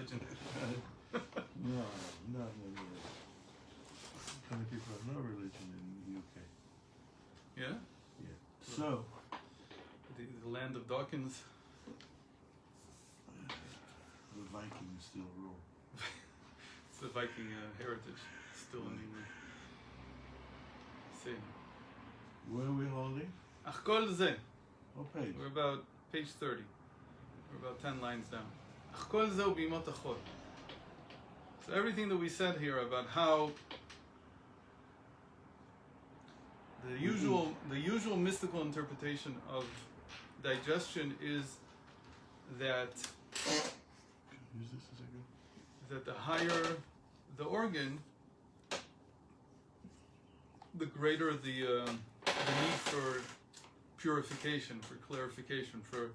religion. No. Many people have no religion in the UK. Yeah? Yeah. So, The land of Dawkins. the Vikings still rule. It's the Viking heritage still in England. See. Where are we holding? Ach kol ze. What page? We're about page 30. We're about 10 lines down. Ach kol ze b'imot achot. So everything that we said here about how the usual mystical interpretation of digestion is that Use this as a good. that the higher the organ, the greater the need for purification, for clarification, for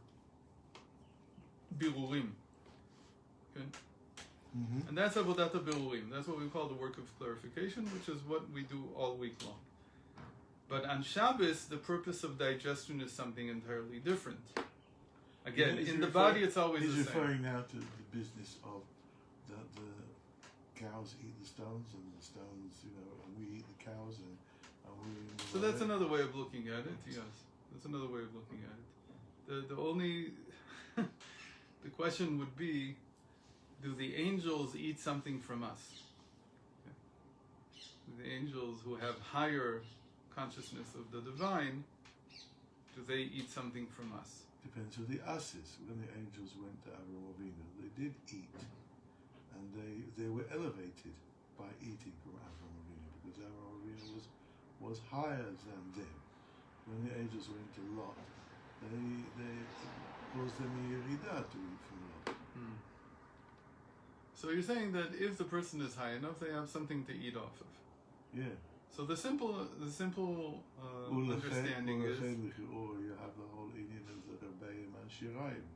birurim. Okay? Mm-hmm. And that's avodat birurim. That's what we call the work of clarification, which is what we do all week long. But on Shabbos, the purpose of digestion is something entirely different. Again, in the body, it's always the same. He's referring now to the business of the cows eat the stones, and the stones, and we eat the cows, and we. So that's another way of looking at it. Yes, that's another way of looking at it. The only the question would be, do the angels eat something from us? Okay. Do the angels who have higher consciousness of the divine, do they eat something from us? Depends who the us is. When the angels went to Avraham Avinu, they did eat, and they were elevated by eating from Avraham Avinu, because Avraham Avinu was higher than them. When the angels went to Lot, they caused them a yerida to eat from Lot. So you're saying that if the person is high enough, they have something to eat off of. Yeah. So the simple understanding is. Or you have the whole Indian of the Rebbeim and Shirayim.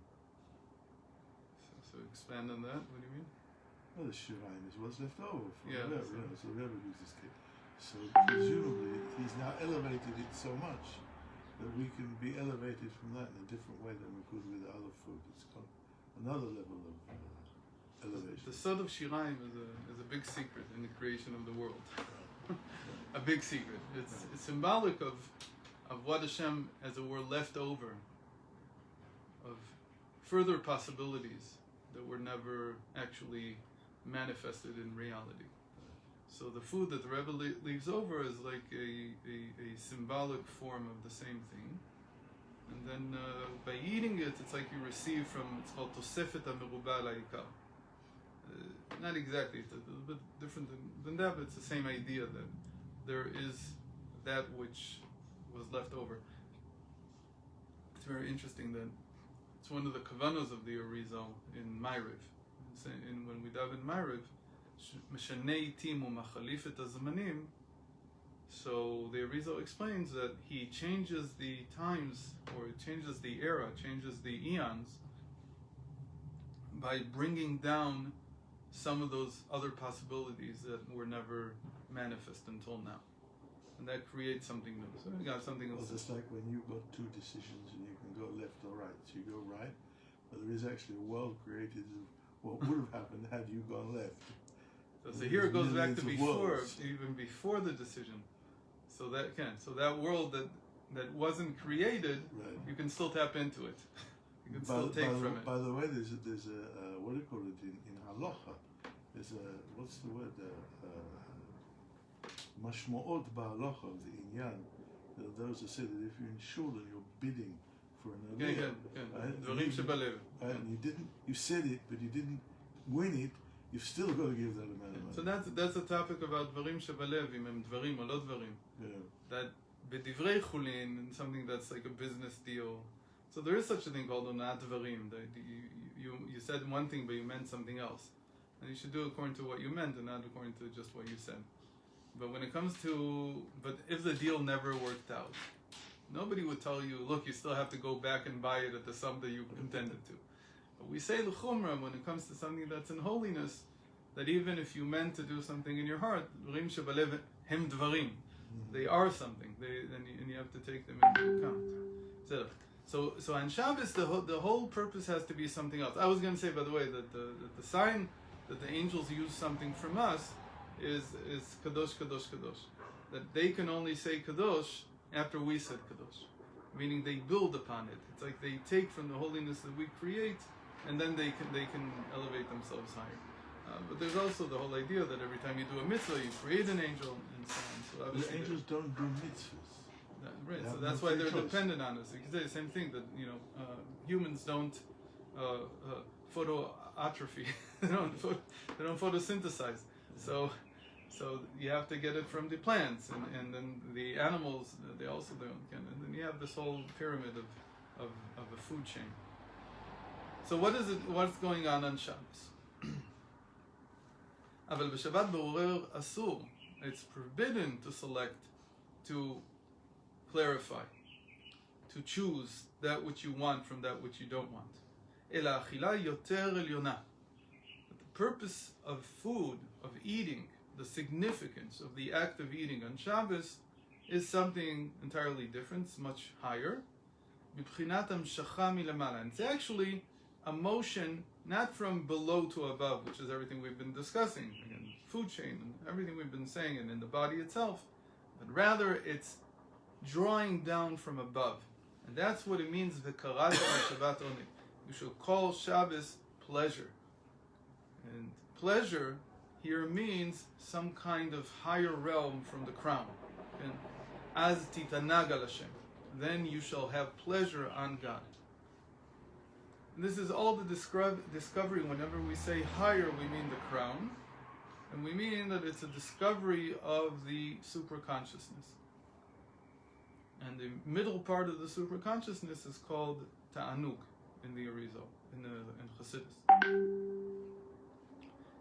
So expand on that. What do you mean? Well, the Shirayim is what's left over from Yeah, the so- Rebbe. So the Rebbe gives this kid. So presumably he's now elevated it so much that we can be elevated from that in a different way than we could with other food. It's got another level of elevation. The sod of Shirayim is a big secret in the creation of the world. A big secret. It's symbolic of what Hashem, as it were, left over of further possibilities that were never actually manifested in reality. So the food that the Rebbe leaves over is like a symbolic form of the same thing. And then by eating it, it's like you receive from, it's called Tosefet HaMeruba La'ikar. Not exactly, it's a little bit different than that, but it's the same idea that there is that which was left over. It's very interesting that it's one of the kavanos of the Arizal in Ma'ariv. When we daven Ma'ariv, Meshanei timu machalif et hazmanim. So the Arizal explains that he changes the times, or changes the era, changes the eons, by bringing down some of those other possibilities that were never manifest until now. And that creates something new. So we got something else. Well, it's like when you've got two decisions and you can go left or right. So you go right, but there is actually a world created of what would have happened had you gone left. So here it goes back to before, worlds. even before the decision. So that world that wasn't created, Right. you can still tap into it. You can still take from it. By the way, there's a what do you call it in halacha? There's a, what's the word? Mashmo'ot ba'halacha of the inyan. Those that say that if you're in shul and you're bidding for an aliyah, Dvarim shebalev. and you said it, but you didn't win it, you've still got to give that amount of money. So that's a topic about dvarim shebalev, im em dvarim or lo dvarim. Yeah. That b'divrei chulin, and something that's like a business deal. So there is such a thing called onat dvarim. That you said one thing, but you meant something else. And you should do according to what you meant and not according to just what you said. But when it comes to, but if the deal never worked out, nobody would tell you, look, you still have to go back and buy it at the sum that you intended to. But we say l'chumra when it comes to something that's in holiness, that even if you meant to do something in your heart, dvarim shebalev hem dvarim, they are something, and you have to take them into account. So, So on Shabbos, the whole purpose has to be something else. I was going to say, by the way, that the sign that the angels use something from us is kadosh, kadosh, kadosh. That they can only say kadosh after we said kadosh, meaning they build upon it. It's like they take from the holiness that we create, and then they can elevate themselves higher. But there's also the whole idea that every time you do a mitzvah, you create an angel and so on. So The angels don't do mitzvahs. Right, They so have that's no why free they're choice. dependent on us. You can say the same thing that humans don't photo atrophy. they don't photosynthesize. So you have to get it from the plants, and then the animals they also don't. And then you have this whole pyramid of a food chain. So what's going on Shabbos? אבל בשבת בעורר אסור. It's forbidden to select, to clarify, to choose that which you want from that which you don't want. אלא אכילה יותר עליונה. But the purpose of food, of eating, the significance of the act of eating on Shabbos is something entirely different, it's much higher. מבחינת המשכה מלמעלה. And it's actually a motion not from below to above, which is everything we've been discussing, again, food chain and everything we've been saying, and in the body itself, but rather it's drawing down from above. And that's what it means, v'karata Shabbat only. You should call Shabbos pleasure. And pleasure here means some kind of higher realm from the crown. And as titanag al Hashem, then you shall have pleasure on God. And this is all the discovery. Whenever we say higher, we mean the crown, and we mean that it's a discovery of the superconsciousness. And the middle part of the superconsciousness is called ta'anug in the Arizal, in Chassidus.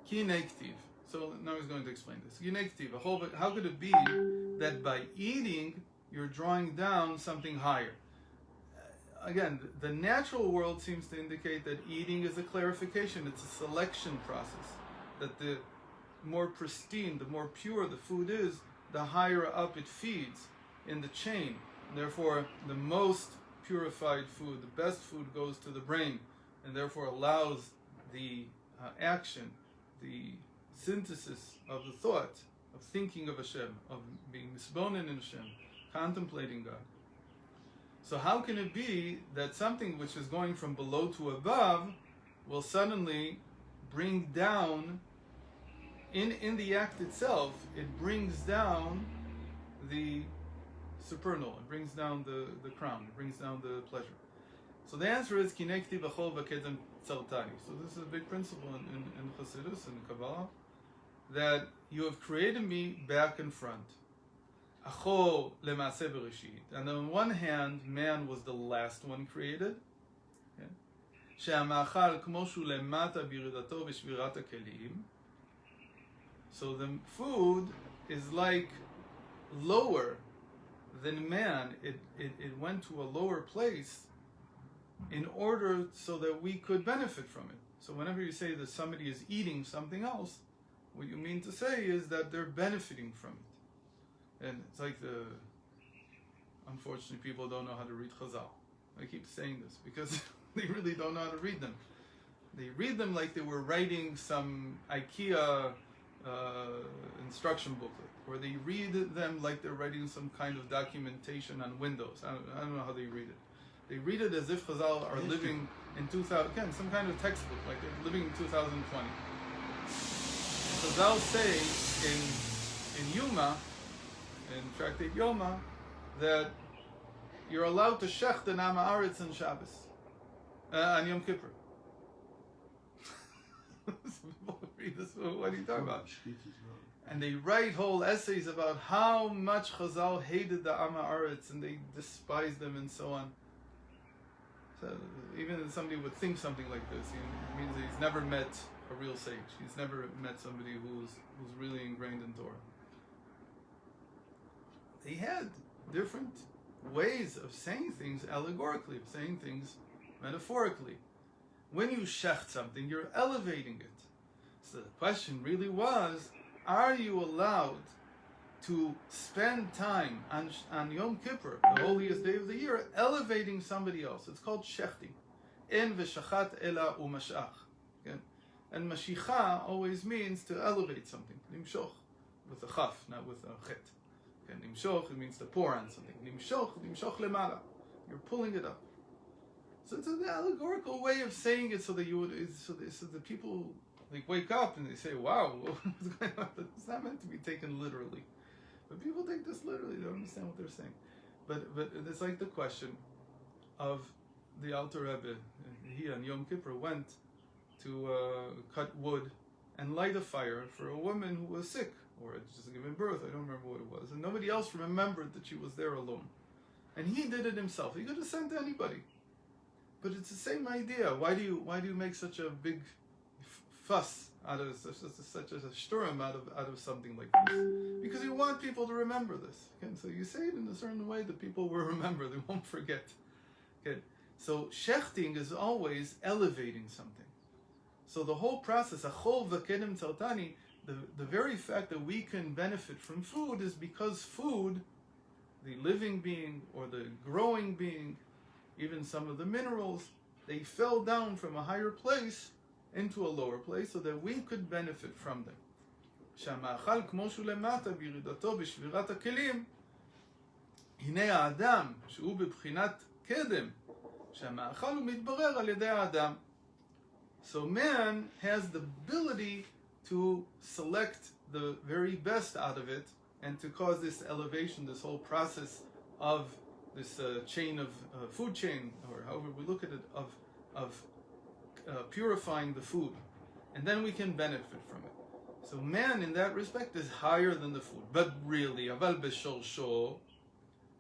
Ki nektiv. So now he's going to explain this. Ki nektiv. How could it be that by eating you're drawing down something higher? Again, the natural world seems to indicate that eating is a clarification, it's a selection process. That the more pristine, the more pure the food is, the higher up it feeds in the chain. Therefore, the most purified food, the best food goes to the brain, and therefore allows the action, the synthesis of the thought, of thinking of Hashem, of being misbonen in Hashem, contemplating God. So how can it be that something which is going from below to above will suddenly bring down, in the act itself, it brings down the supernal, it brings down the crown, it brings down the pleasure. So the answer is kinekti b'chol v'kedem tzartani. So this is a big principle in Chassidus and Kabbalah, that you have created me back and front. Acho lema'aseh bereshit. And on one hand, man was the last one created. She'amachal kmo shu lemata b'yiridato v'shvirat hakelim. So the food is like lower than man. It went to a lower place in order so that we could benefit from it. So whenever you say that somebody is eating something else, what you mean to say is that they're benefiting from it. And it's like unfortunately, people don't know how to read Chazal. I keep saying this because they really don't know how to read them. They read them like they were writing some IKEA instruction booklet, or they read them like they're writing some kind of documentation on Windows. I don't know how they read it. They read it as if Chazal are living in 2000, again, some kind of textbook, like they're living in 2020. Chazal say in Yuma, in Tractate Yoma, that you're allowed to shech the Nama Aretz on Shabbos, on Yom Kippur. People read this, what are you talking about? And they write whole essays about how much Chazal hated the Amma Aretz and they despised them and so on. So even if somebody would think something like this, it means that he's never met a real sage. He's never met somebody who's really ingrained in Torah. They had different ways of saying things allegorically, of saying things metaphorically. When you shecht something, you're elevating it. So the question really was, are you allowed to spend time on Yom Kippur, the holiest day of the year, elevating somebody else. It's called shechting. En v'shachat ela umashach. And mashicha always means to elevate something. Nimshoch, with a chaf, not with a chet. Nimshoch, it means to pour on something. Nimshoch lemala. You're pulling it up. So it's an allegorical way of saying it, so that you would, so the people like wake up and they say, "Wow, what's going on?" It's not meant to be taken literally, but people take this literally. They don't understand what they're saying. But it's like the question of the Alter Rebbe. He on Yom Kippur went to cut wood and light a fire for a woman who was sick or had just given birth. I don't remember what it was, and nobody else remembered that she was there alone. And he did it himself. He could have sent anybody. But it's the same idea. Why do you make such a big fuss out of such a shturim out of something like this? Because you want people to remember this. Okay? So you say it in a certain way that people will remember. They won't forget. Okay? So shechting is always elevating something. So the whole process, achol v'kedem tzartani, the very fact that we can benefit from food is because food, the living being or the growing being, even some of the minerals, they fell down from a higher place into a lower place so that we could benefit from them. שהמאכל כמו שהוא למטה בירידתו בשבירת הכלים, הנה האדם שהוא בבחינת קדם, שהמאכל הוא מתברר על ידי האדם. So man has the ability to select the very best out of it and to cause this elevation, this whole process of this chain of food chain, or however we look at it, of purifying the food, and then we can benefit from it. So man, in that respect, is higher than the food. But really, אבל בשורשו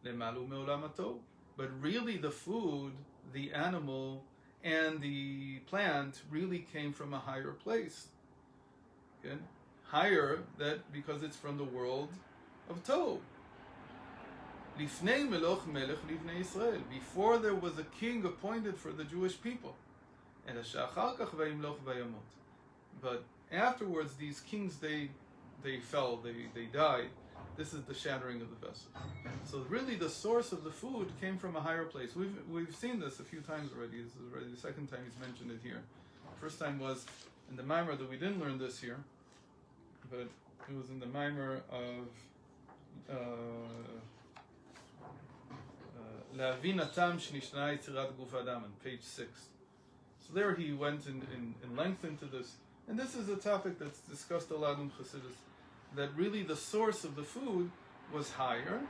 למעלה מעולם הטוב. But really, the food, the animal, and the plant really came from a higher place. Okay? Higher, that because it's from the world of Tov. Lifnei meloch melech livnei Israel. Before there was a king appointed for the Jewish people. But afterwards, these kings, they fell, they died. This is the shattering of the vessel. So really, the source of the food came from a higher place. We've seen this a few times already. This is already the second time he's mentioned it here. First time was in the Maimer that we didn't learn this here, but it was in the Maimer of Le'avin hatam shenishna yetzirat guf adam, on page 6. So there he went in length into this, and this is a topic that's discussed a lot in Chassidus, that really the source of the food was higher,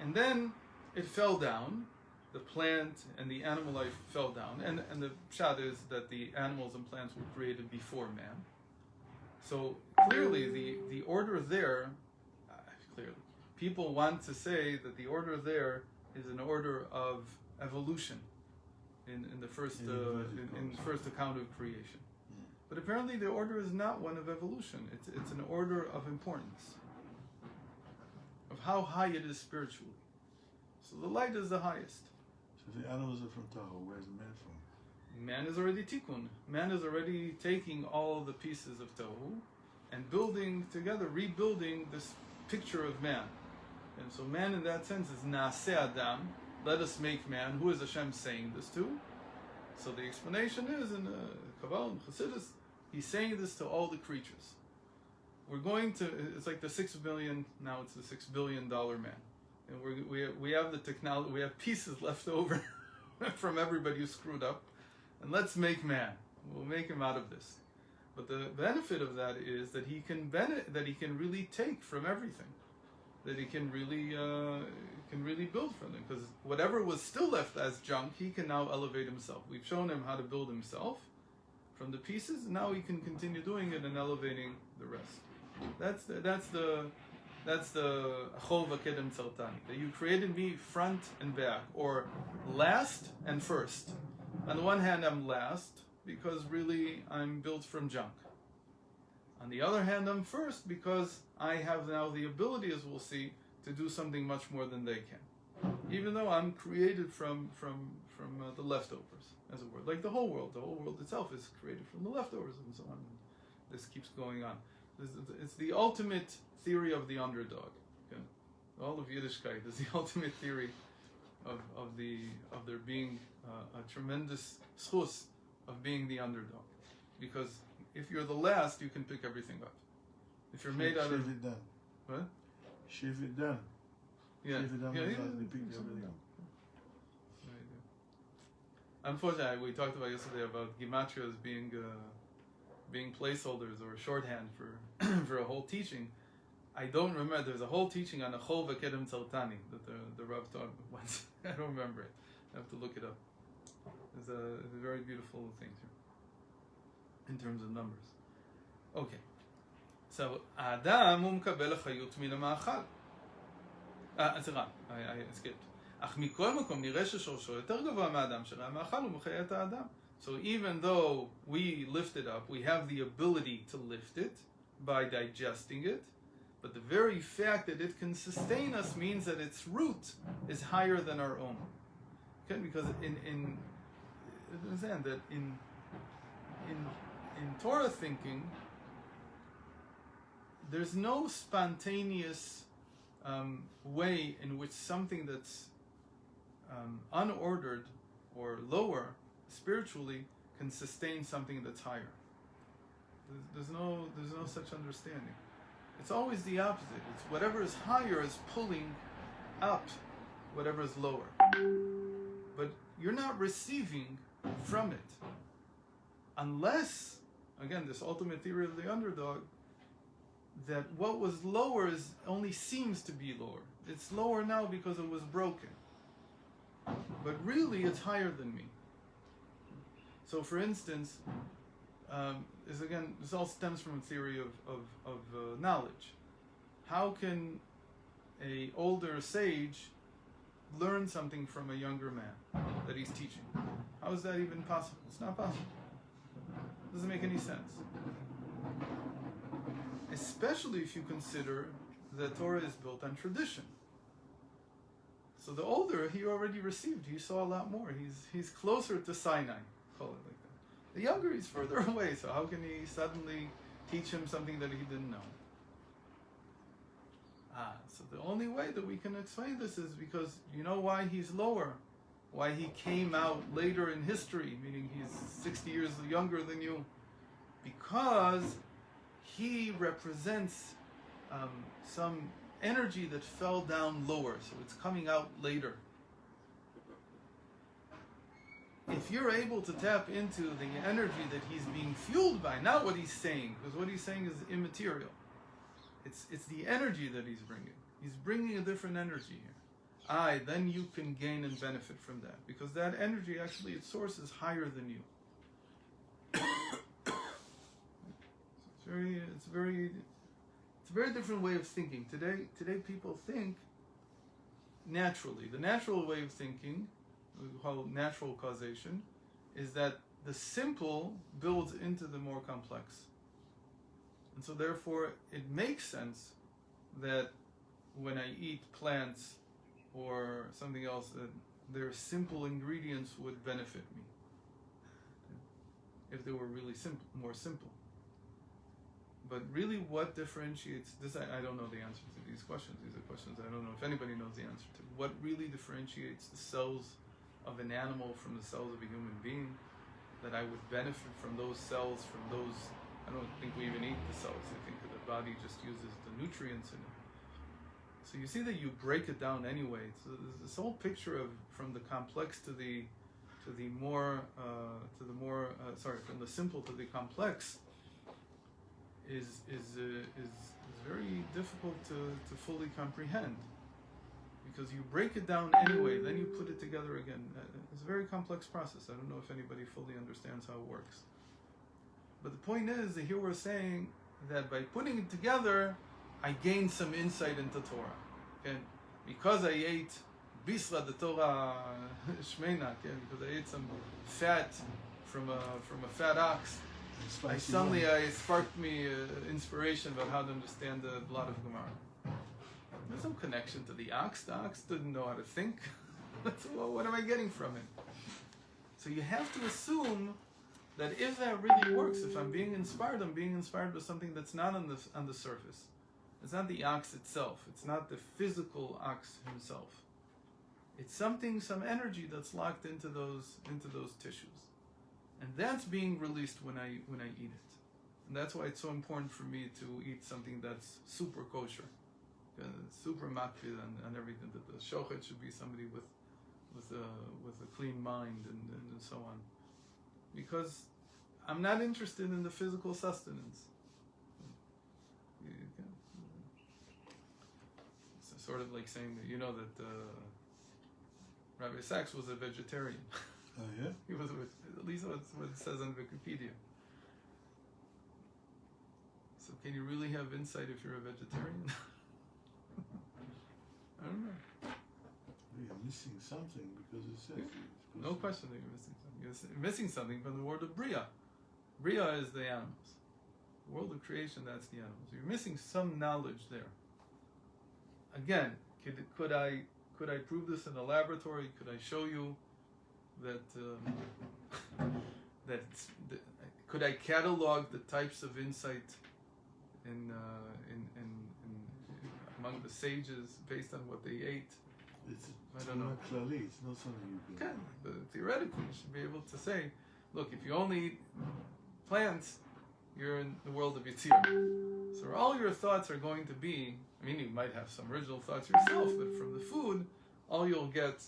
and then it fell down. The plant and the animal life fell down, and the pshat is that the animals and plants were created before man. So clearly the order there, clearly, people want to say that the order there is an order of evolution in the first in the first account of creation. But apparently the order is not one of evolution. It's an order of importance, of how high it is spiritually. So the light is the highest. So the animals are from Tahoe. Where's the man from? Man is already tikkun. Man is already taking all the pieces of Tohu and building together, rebuilding this picture of man. And so man in that sense is Naaseh Adam, let us make man. Who is Hashem saying this to? So the explanation is in Kabbalah and Chassidus, he's saying this to all the creatures. We're going to, it's like the 6 billion, now it's the $6 billion man. And we have the technology, we have pieces left over from everybody who screwed up. And let's make man. We'll make him out of this. But the benefit of that is that he can really take from everything. That he can really build from them, because whatever was still left as junk, he can now elevate himself. We've shown him how to build himself from the pieces, and now he can continue doing it and elevating the rest. That's the achol v'kedem tzartani, that you created me front and back, or last and first. On the one hand, I'm last because really I'm built from junk. On the other hand, I'm first because I have now the ability, as we'll see, to do something much more than they can. Even though I'm created from the leftovers, as it were. Like the whole world itself is created from the leftovers and so on. This keeps going on. It's the ultimate theory of the underdog. All of Yiddishkeit is the ultimate theory of there being a tremendous schus of being the underdog. Because if you're the last, you can pick everything up. If you're made out of... Shividan. What? Shividan. Yeah. Shividan Yeah, was yeah, like the yeah, big yeah. everything. Unfortunately, we talked about yesterday about gematrias being placeholders or shorthand for for a whole teaching. I don't remember. There's a whole teaching on a chol v'kedem tzaltani that the Rav taught once. I don't remember it. I have to look it up. It's a very beautiful thing here in terms of numbers. Okay, so Adam הוא מקבל החיות מן המאכל. סליחה, I skipped. אך מכל מקום נראה ששורשו יותר גבוה מהאדם, שראה מאכל ומחיה את האדם. So even though we lift it up, we have the ability to lift it by digesting it, but the very fact that it can sustain us means that its root is higher than our own. Okay, because understand that in Torah thinking, there's no spontaneous way in which something that's unordered or lower spiritually can sustain something that's higher. There's no such understanding. It's always the opposite. It's whatever is higher is pulling up whatever is lower. But you're not receiving from it. Unless, again, this ultimate theory of the underdog, that what was lower only seems to be lower. It's lower now because it was broken. But really, it's higher than me. So, for instance, this all stems from a theory of knowledge. How can an older sage learn something from a younger man that he's teaching? How is that even possible? It's not possible. It doesn't make any sense. Especially if you consider that Torah is built on tradition. So the older he already received, he saw a lot more. He's closer to Sinai, call it like that. The younger he's further away, so how can he suddenly teach him something that he didn't know? So the only way that we can explain this is because you know why he's lower, why he came out later in history, meaning he's 60 years younger than you, because he represents some energy that fell down lower, so it's coming out later. If you're able to tap into the energy that he's being fueled by, not what he's saying, because what he's saying is immaterial. It's the energy that he's bringing. He's bringing a different energy here. Then you can gain and benefit from that, because that energy actually, its source is higher than you. It's a very different way of thinking. Today people think naturally. The natural way of thinking, we call natural causation, is that the simple builds into the more complex. And so therefore it makes sense that when I eat plants or something else, that their simple ingredients would benefit me. If they were really more simple. But really what differentiates this, I don't know the answer to these questions. These are questions I don't know if anybody knows the answer to. What really differentiates the cells of an animal from the cells of a human being? That I would benefit from those cells, from those, I don't think we even eat the cells. I think that the body just uses the nutrients in it. So you see that you break it down anyway. So this whole picture of from the complex from the simple to the complex is very difficult to fully comprehend, because you break it down anyway, then you put it together again. It's a very complex process. I don't know if anybody fully understands how it works. But the point is that here we're saying that by putting it together, I gained some insight into Torah. Okay? Because I ate bisra the Torah shmeina, because I ate some fat from a fat ox, it sparked me inspiration about how to understand the blood of Gemara. There's no connection to the ox. The ox didn't know how to think. Well, what am I getting from it? So you have to assume that if that really works, if I'm being inspired with something that's not on the surface. It's not the ox itself. It's not the physical ox himself. It's something, some energy that's locked into those tissues, and that's being released when I eat it. And that's why it's so important for me to eat something that's super kosher, super makpid and everything. That the shochet should be somebody with a clean mind and so on, because I'm not interested in the physical sustenance. It's sort of like saying that that Rabbi Sachs was a vegetarian. Oh yeah? He was, at least what it says on Wikipedia. So can you really have insight if you're a vegetarian? I don't know. You're missing something because it says. No question that you're missing something. You're missing something from the world of Bria. Bria is the animals. The world of creation, that's the animals. You're missing some knowledge there. Again, could I prove this in a laboratory? Could I show you that could I catalog the types of insight in among the sages based on what they ate? I don't know. It's not something you can. But theoretically, you should be able to say, look, if you only eat plants, you're in the world of Yitzir. So all your thoughts are going to be, you might have some original thoughts yourself, but from the food, all you'll get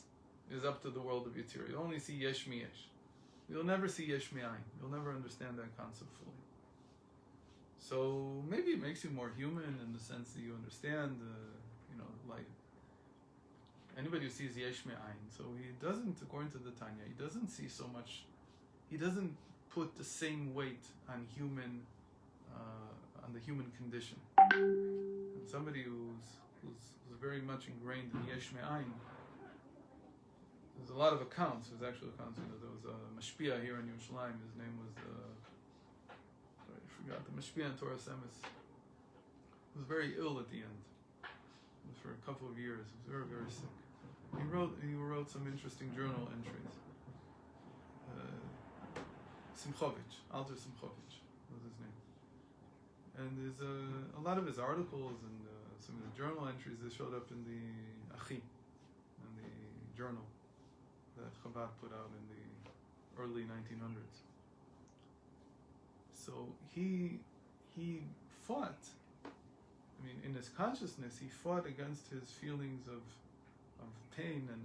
is up to the world of Yitzir. You'll only see yesh mi yesh. You'll never see yesh mi ayin. You'll never understand that concept fully. So maybe it makes you more human in the sense that you understand, like anybody who sees yesh mi ayin. So he doesn't, according to the Tanya, he doesn't see so much. He doesn't put the same weight on the human condition. And somebody who's very much ingrained in yesh mi ayin. There's a lot of accounts. There's actual accounts. There was a mashpia here in Yerushalayim. His name was I forgot, the mashpia in Torah Semis. He was very ill at the end. It was for a couple of years. He was very, very sick. He wrote some interesting journal entries. Simchovich, Alter Simchovich was his name. And there's a lot of his articles and some of the journal entries that showed up in the Achi, in the journal that Chabad put out in the early 1900s. So he fought, in his consciousness, he fought against his feelings of pain and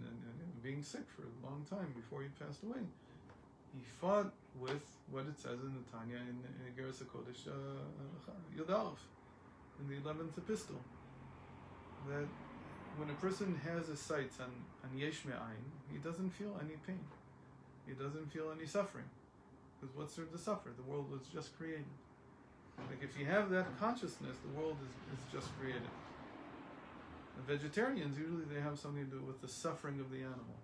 being sick for a long time before he passed away. He fought with what it says in the Tanya in Igeres HaKodesh Yud Aleph, in the 11th epistle, that when a person has his sights on yesh mi ayin, he doesn't feel any pain. He doesn't feel any suffering. Because what's there to suffer? The world was just created. Like if you have that consciousness, the world is just created. The vegetarians, usually they have something to do with the suffering of the animal.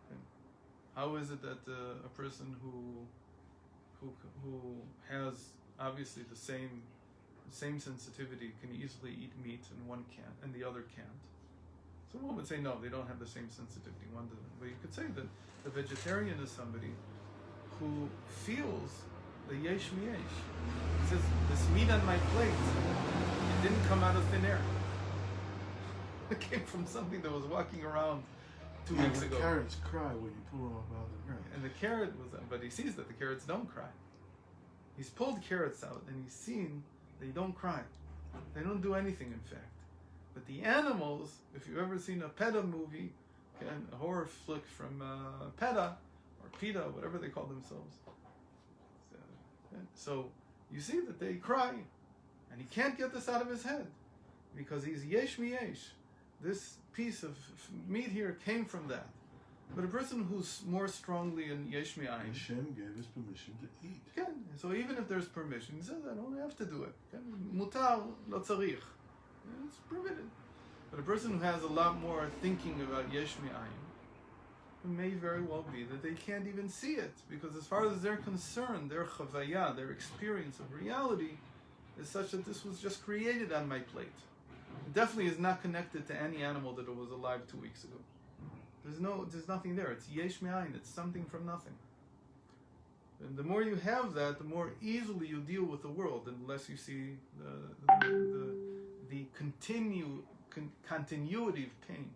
Okay. How is it that a person who has obviously the same sensitivity can easily eat meat and one can't and the other can't? So one would say no, they don't have the same sensitivity. One doesn't. But you could say that the vegetarian is somebody who feels the yesh mi yesh. He says, this meat on my plate, it didn't come out of thin air. It came from something that was walking around 2 weeks ago. Carrots cry when you pull them up out of the ground. And the carrot but he sees that the carrots don't cry. He's pulled carrots out and he's seen they don't cry. They don't do anything, in fact. But the animals, if you've ever seen a PETA movie, a horror flick from PETA, or PETA, whatever they call themselves. So you see that they cry, and he can't get this out of his head, because he's yesh mi yesh. This piece of meat here came from that. But a person who's more strongly in yesh mi ayin, Hashem gave us permission to eat. Okay. So even if there's permission, he says, I don't have to do it. Mutar lo tzarich. It's permitted. But a person who has a lot more thinking about yesh mi ayin, it may very well be that they can't even see it, because as far as they're concerned, their chavaya, their experience of reality, is such that this was just created on my plate. It definitely is not connected to any animal that was alive 2 weeks ago. There's nothing there. It's yesh mi ayin. It's something from nothing. And the more you have that, the more easily you deal with the world, unless you see the continuity of pain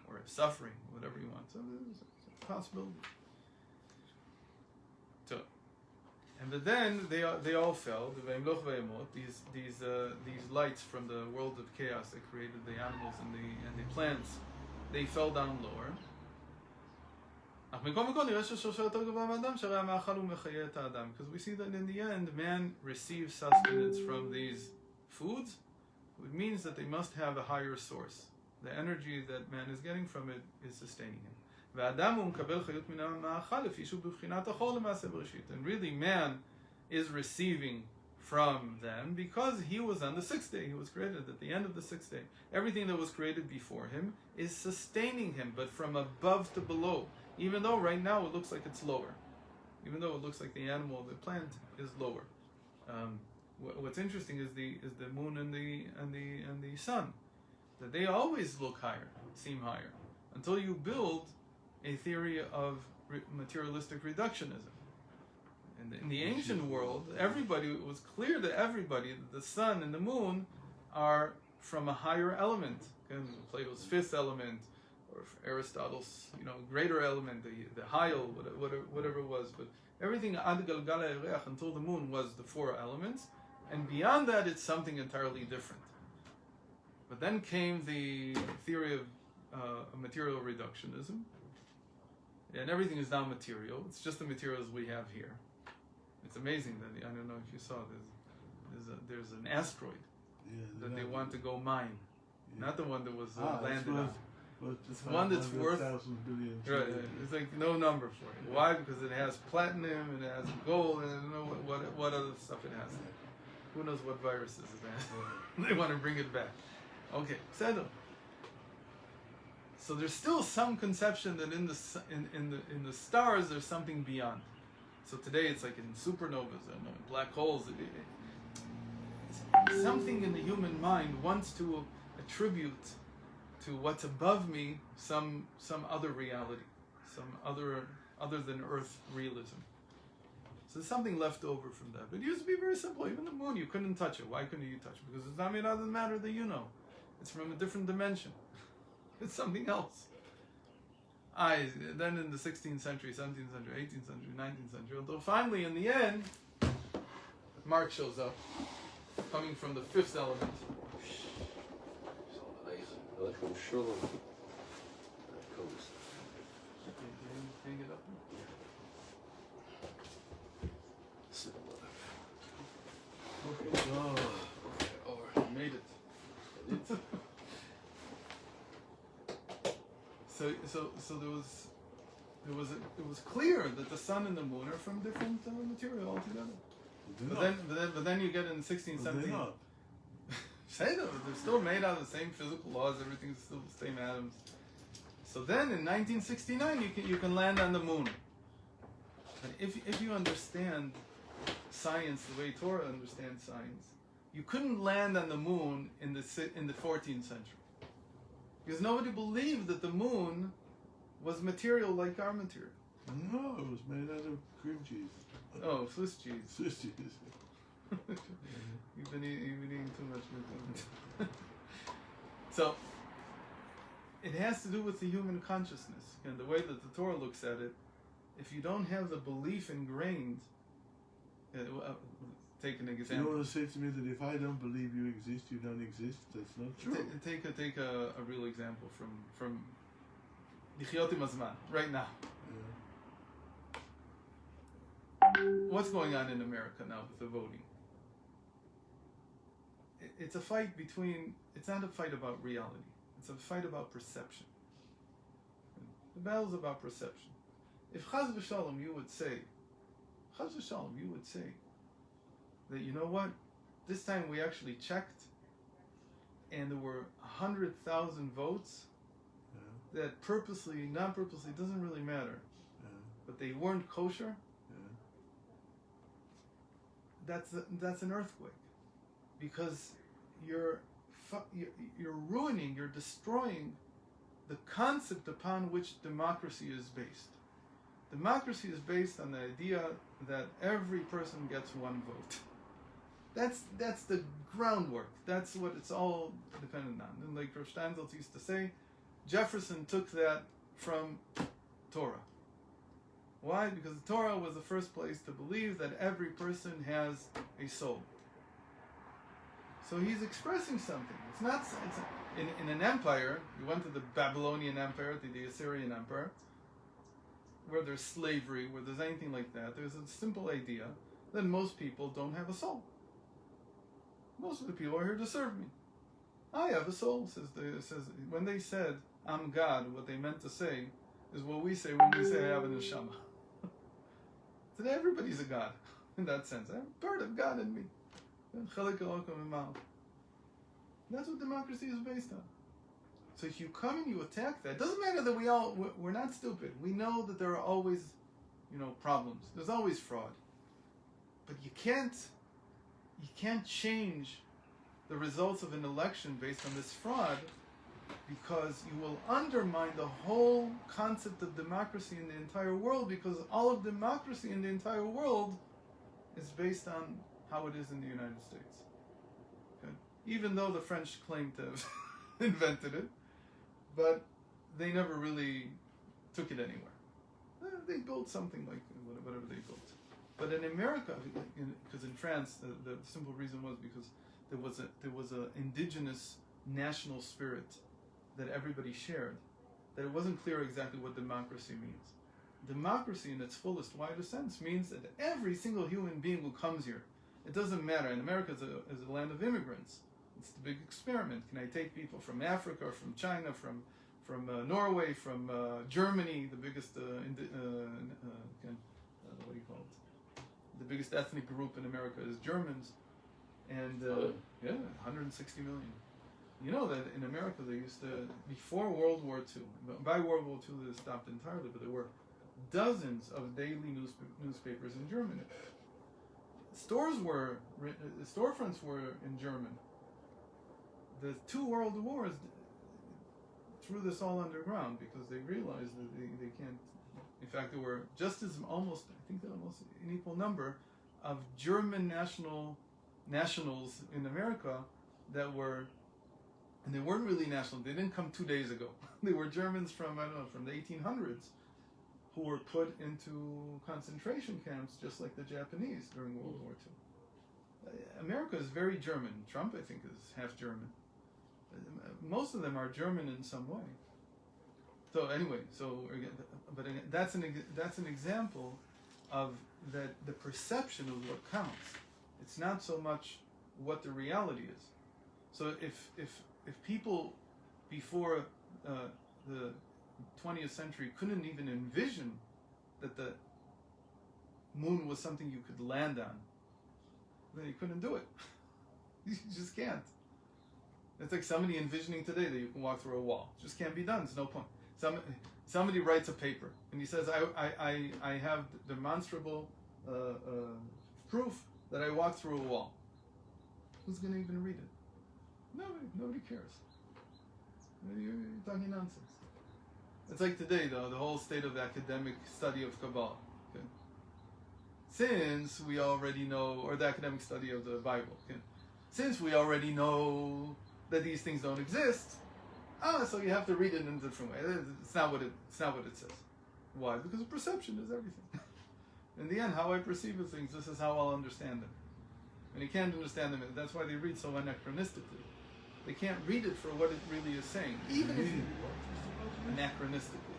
or suffering, whatever you want. So there's a possibility. So, and but then they all fell. These lights from the world of chaos that created the animals and the plants, they fell down lower. Because we see that in the end, man receives sustenance from these foods. It means that they must have a higher source. The energy that man is getting from it is sustaining him. And really, man is receiving from them because he was on the sixth day. He was created at the end of the sixth day. Everything that was created before him is sustaining him, but from above to below. Even though right now it looks like it's lower, even though it looks like the animal, the plant is lower. What's interesting is the moon and the sun, that they always look higher, seem higher, until you build a theory of materialistic reductionism. In the ancient world, it was clear to everybody that the sun and the moon are from a higher element, Plato's fifth element, or Aristotle's, greater element, the Hayel, whatever it was. But everything ad galgala ereach until the moon was the four elements, and beyond that, it's something entirely different. But then came the theory of material reductionism, and everything is now material. It's just the materials we have here. It's amazing that I don't know if you saw there's an asteroid that they want to go mine, not the one that was landed on. It's one that's worth billion. Right. It's like no number for it. Why? Because it has platinum, and it has gold, and I don't know what other stuff it has. Who knows what viruses it has? They want to bring it back. Okay, so there's still some conception that in the stars there's something beyond. So today it's like in supernovas and black holes. Something in the human mind wants to attribute to what's above me some other reality, some other than Earth realism. So there's something left over from that. But it used to be very simple. Even the moon, you couldn't touch it. Why couldn't you touch it? Because it's not made out of the matter that you know. It's from a different dimension. It's something else. Then in the 16th century, 17th century, 18th century, 19th century, until finally, in the end, Marx shows up, coming from the fifth element. Sure. Hang it up. Okay. Oh, you made it. So it was clear that the sun and the moon are from different material altogether. But then you get in 16th, 17th. Say that they're still made out of the same physical laws. Everything's still the same atoms. So then in 1969 you can land on the moon. And if you understand science the way Torah understands science, you couldn't land on the moon in the 14th century. Because nobody believed that the moon was material like our material. No, it was made out of cream cheese. Oh, Swiss cheese. Swiss cheese. You've been eating too much meat. So, it has to do with the human consciousness. And the way that the Torah looks at it, if you don't have the belief ingrained, take an example. You want to say to me that if I don't believe you exist, you don't exist? That's not true. Take a real example from Lichiyot im Hazman, right now. Yeah. What's going on in America now with the voting? It's a fight between, it's not a fight about reality. It's a fight about perception. The battle's about perception. If Chaz v'Shalom you would say that, you know what, this time we actually checked and there were 100,000 votes that purposely, non-purposely, doesn't really matter, but they weren't kosher, that's an earthquake. Because you're ruining, you're destroying the concept upon which democracy is based. Democracy is based on the idea that every person gets one vote. That's the groundwork. That's what it's all dependent on. And like Rav Steinsaltz used to say, Jefferson took that from Torah. Why? Because the Torah was the first place to believe that every person has a soul. So he's expressing something. It's not. In an empire, you went to the Babylonian Empire, to the Assyrian Empire, where there's slavery, where there's anything like that. There's a simple idea that most people don't have a soul. Most of the people are here to serve me. I have a soul, says when they said, I'm God, what they meant to say is what we say when we say I have a neshama. Today everybody's a God, in that sense. I have a part of God in me. That's what democracy is based on. So if you come and you attack that, it doesn't matter that we're not stupid. We know that there are always, problems. There's always fraud. But you can't change the results of an election based on this fraud, because you will undermine the whole concept of democracy in the entire world, because all of democracy in the entire world is based on how it is in the United States. Okay? Even though the French claim to have invented it, but they never really took it anywhere. They built something like whatever they built. But in America, because in France, the simple reason was because there was a indigenous national spirit that everybody shared, that it wasn't clear exactly what democracy means. Democracy in its fullest, widest sense means that every single human being who comes here, it doesn't matter, and America is a land of immigrants. It's the big experiment. Can I take people from Africa, from China, from Norway, from Germany, the biggest, what do you call it? The biggest ethnic group in America is Germans, and 160 million. You know that in America they used to, before World War II, by World War II they stopped entirely, but there were dozens of daily newspapers in Germany. Storefronts were in German. The two world wars threw this all underground because they realized that they can't. In fact, there were just as almost an equal number of German nationals in America that were, and they weren't really national. They didn't come 2 days ago. They were Germans from the 1800s, who were put into concentration camps just like the Japanese during World War II. America is very German. Trump, I think, is half German. Most of them are German in some way. So anyway, that's an example of that the perception of what counts. It's not so much what the reality is. So if people before the 20th century couldn't even envision that the moon was something you could land on, then you couldn't do it. You just can't. It's like somebody envisioning today that you can walk through a wall. It just can't be done. There's no point. Somebody writes a paper and he says, I have demonstrable proof that I walked through a wall. Who's going to even read it? Nobody cares. You're talking nonsense. It's like today, though, the whole state of academic study of Kabbalah. Okay? Since we already know, or the academic study of the Bible. Okay? Since we already know that these things don't exist, so you have to read it in a different way. It's not what it says. Why? Because perception is everything. In the end, how I perceive things, this is how I'll understand them. And you can't understand them. That's why they read so anachronistically. They can't read it for what it really is saying, even if anachronistically.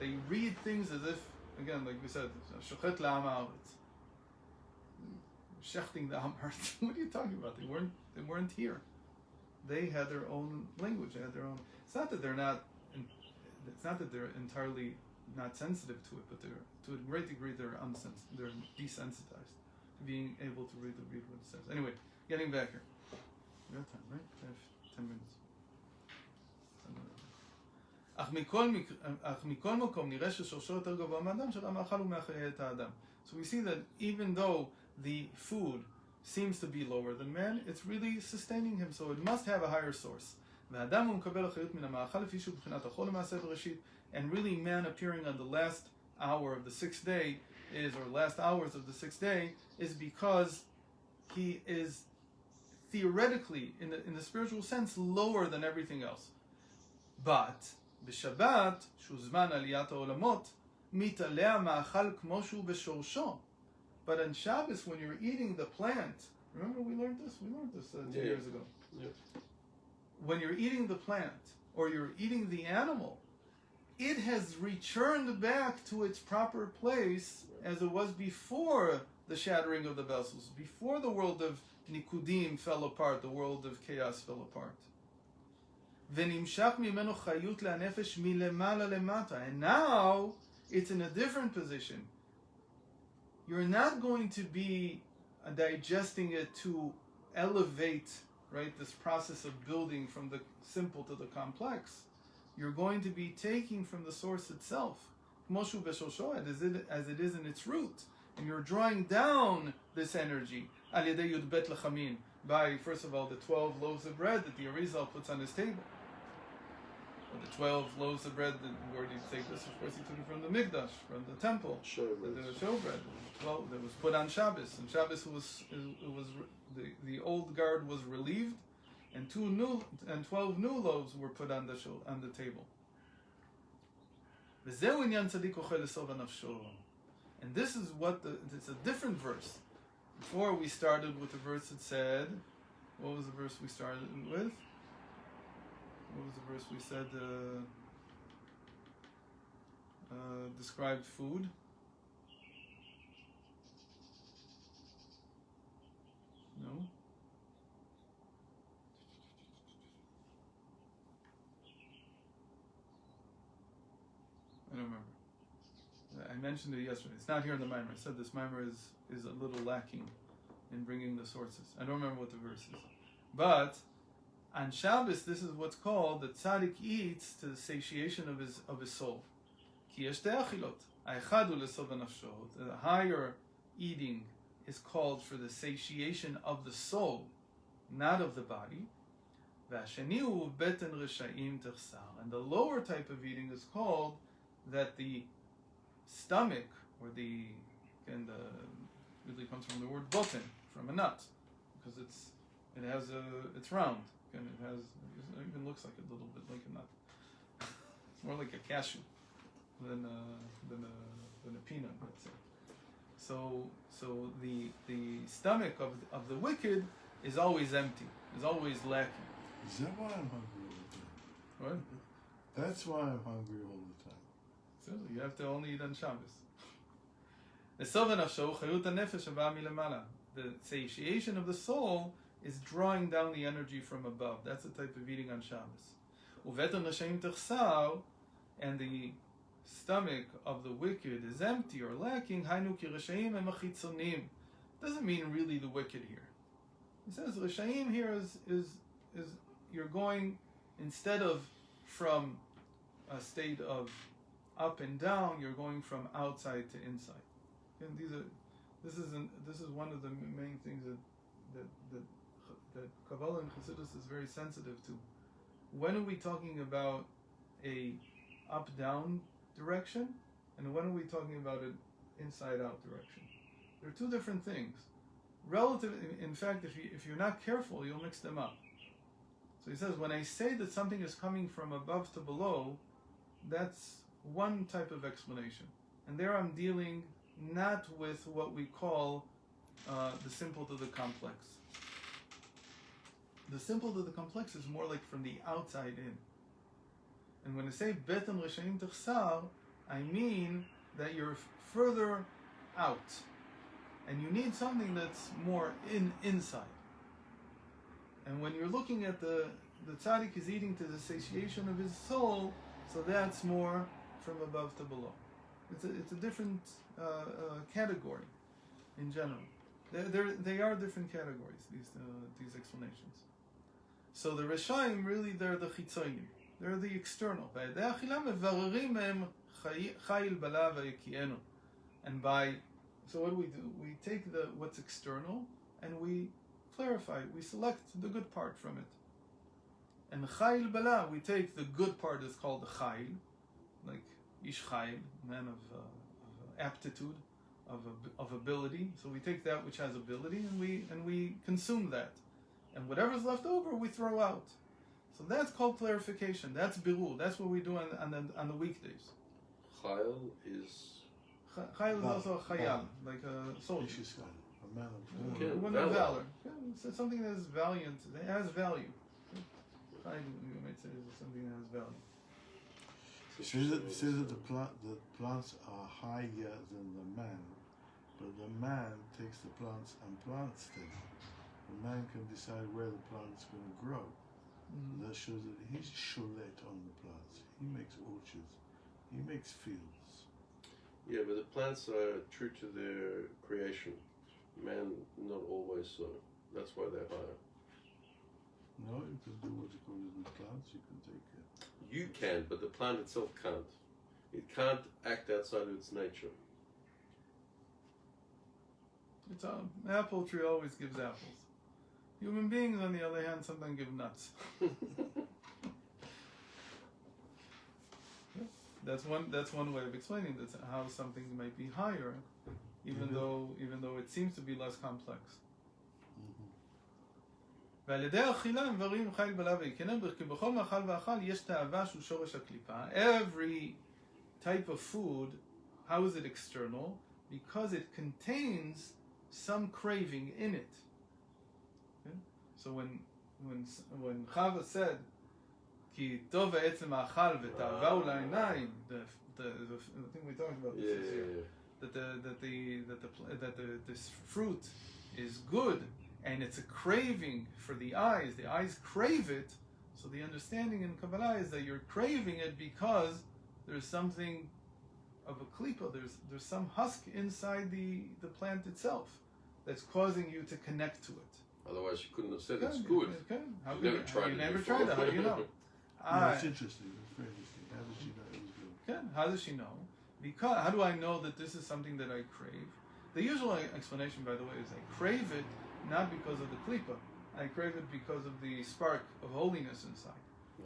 They read things as if, again, like we said, shochet la'am ha'aretz, shechting the am ha'aretz. What are you talking about? They weren't here. They had their own language. They had their own. It's not that they're entirely not sensitive to it, but to a great degree they're desensitized to being able to read what it says. Anyway, getting back here. We have time, right? I have 10 minutes. So we see that even though the food seems to be lower than man, it's really sustaining him, so it must have a higher source. And really man appearing on the last hour of the sixth day or last hours of the sixth day is because he is theoretically, in the spiritual sense, lower than everything else. But בשבת, שהוא זמן עליית העולמות, מתעלה המאכל כמו שהוא בשורשו. But on Shabbos, when you're eating the plant, remember we learned this? We learned this 2 years ago. Yeah. When you're eating the plant, or you're eating the animal, it has returned back to its proper place as it was before the shattering of the vessels, before the world of Nikudim fell apart, the world of chaos fell apart. ונמשך ממנו חיות לנפש מלמעלה למטה. And now, it's in a different position. You're not going to be digesting it to elevate, right, this process of building from the simple to the complex. You're going to be taking from the source itself, כמו שהוא בשורשו, as it is in its root. And you're drawing down this energy, על ידי י"ב לחמין, by, first of all, the 12 loaves of bread that the Arizal puts on his table. The 12 loaves of bread, where did he take this? Of course, he took it from the Mikdash, from the temple. Showbread. The showbread. Well, that was put on Shabbos. And Shabbos the old guard was relieved, and 12 new loaves were put on the table. And this is it's a different verse. Before we started with the verse that said, what was the verse we started with? What was the verse we said described food? No? I don't remember. I mentioned it yesterday. It's not here in the Mimer. I said this Mimer is a little lacking in bringing the sources. I don't remember what the verse is. But on Shabbos, this is what's called the tzaddik eats to the satiation of his soul. Ki yesh te'achilot, ha'echadu lesov nafsho. The higher eating is called for the satiation of the soul, not of the body. V'hasheni hu beten reshaim techsar. And the lower type of eating is called that the stomach, or really comes from the word boten, from a nut, because it's round. And it even looks like a little bit like a nut. It's more like a cashew than a peanut, let's say. So the stomach of the wicked is always empty, is always lacking. Is that why I'm hungry all the time? What? That's why I'm hungry all the time. So you have to only eat on Shabbos. The satiation of the soul is drawing down the energy from above. That's the type of eating on Shabbos. And the stomach of the wicked is empty or lacking. Doesn't mean really the wicked here. He says Rishaim here is you're going, instead of from a state of up and down, you're going from outside to inside. And this is one of the main things that Kabbalah and Chassidus is very sensitive to. When are we talking about a up-down direction, and when are we talking about an inside-out direction? They're two different things. In fact, if you're not careful, you'll mix them up. So he says, when I say that something is coming from above to below, that's one type of explanation. And there I'm dealing not with what we call the simple to the complex. The simple to the complex is more like from the outside in. And when I say Betan Reshaim Techsar, I mean that you're further out. And you need something that's more inside. And when you're looking at the tzaddik is eating to the satiation of his soul, so that's more from above to below. It's a different category in general. They are different categories, these explanations. So the Reshaim, really, they're the chitzonim. They're the external. And so what do? We take what's external and we clarify it. We select the good part from it. And chayil bala, we take the good part is called the chayil, like ish chayil, man of aptitude, of ability. So we take that which has ability and we consume that, and whatever's left over we throw out. So that's called clarification. That's birur. That's what we do on the weekdays. Chayil is Chayil is also a chayal, like a soldier. A man of Okay. war. One of valor. Yeah, it's something that is valiant. It has value. Chayil, you might say, is something that has value. Says that the plants are higher than the man, but the man takes the plants and plants them. The man can decide where the plant's going to grow. Mm-hmm. That shows that he's sholet on the plants. He makes orchards. He makes fields. Yeah, but the plants are true to their creation. Man, not always so. That's why they're higher. No, you can do what you call it with plants. You can take it. You can, but the plant itself can't. It can't act outside of its nature. It's an apple tree always gives apples. Human beings, on the other hand, sometimes give nuts. That's one way of explaining this, how something might be higher, even though it seems to be less complex. Every type of food, how is it external? Because it contains some craving in it. Okay? So when Chava said, "Ki tov ha'etzem ha'achal v'ta'ava u'la'inayim," the thing we talked about this year, that this fruit is good and it's a craving for the eyes. The eyes crave it. So the understanding in Kabbalah is that you're craving it because there's something of a klipa. There's some husk inside the plant itself that's causing you to connect to it. Otherwise, you couldn't have said it's good. How You never tried it never before. tried it. How do you know? That's interesting. That's very interesting. How did she know it was good? How does she know? Because how do I know that this is something that I crave? The usual explanation, by the way, is I crave it not because of the klipa. I crave it because of the spark of holiness inside.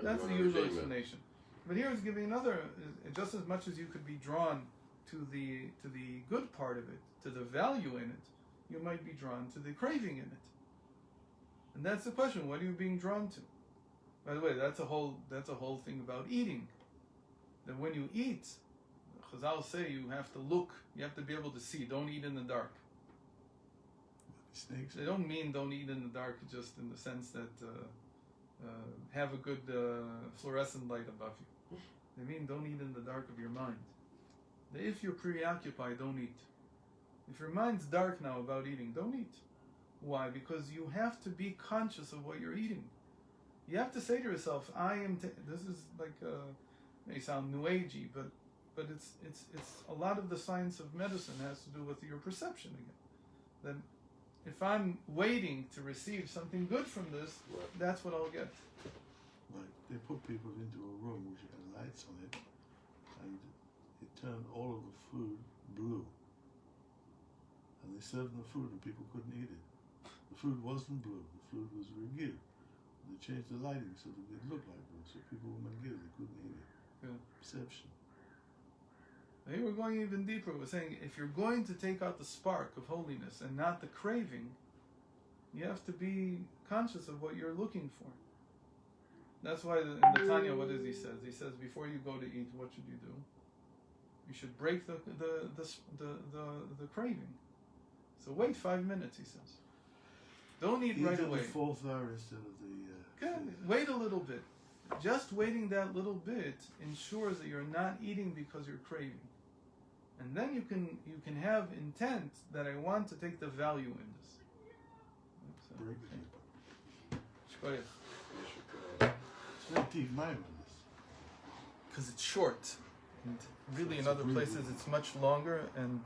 That's the usual explanation. But here is giving another. Just as much as you could be drawn to the good part of it, to the value in it, you might be drawn to the craving in it. And that's the question: what are you being drawn to? By the way, that's a whole thing about eating. That when you eat, Chazal say you have to look, you have to be able to see. Don't eat in the dark. Snakes. They don't mean don't eat in the dark just in the sense that have a good fluorescent light above you. They mean don't eat in the dark of your mind. That if you're preoccupied, don't eat. If your mind's dark now about eating, don't eat. Why? Because you have to be conscious of what you're eating. You have to say to yourself, "I am." This is like may sound new agey, but it's a lot of the science of medicine has to do with your perception again. That if I'm waiting to receive something good from this, that's what I'll get. Like they put people into a room which had lights on it, and it turned all of the food blue. And they served them the food, and people couldn't eat it. The food wasn't blue. The food was regil. They changed the lighting so that it looked like blue, so people were magil. They couldn't eat it. Yeah. Perception. Here we're going even deeper. We're saying if you're going to take out the spark of holiness and not the craving, you have to be conscious of what you're looking for. That's why in the Tanya, what does he says? He says before you go to eat, what should you do? You should break the craving. So wait 5 minutes, he says. Don't eat right away. The fourth hour instead of the. Good. Wait a little bit. Just waiting that little bit ensures that you're not eating because you're craving. And then you can have intent that I want to take the value in this. Break Shkoyach. It's very deep mind on this. Because it's short. And really in other places it's much longer and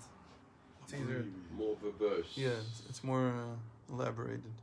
it's either... More verbose. Yeah, it's more elaborated.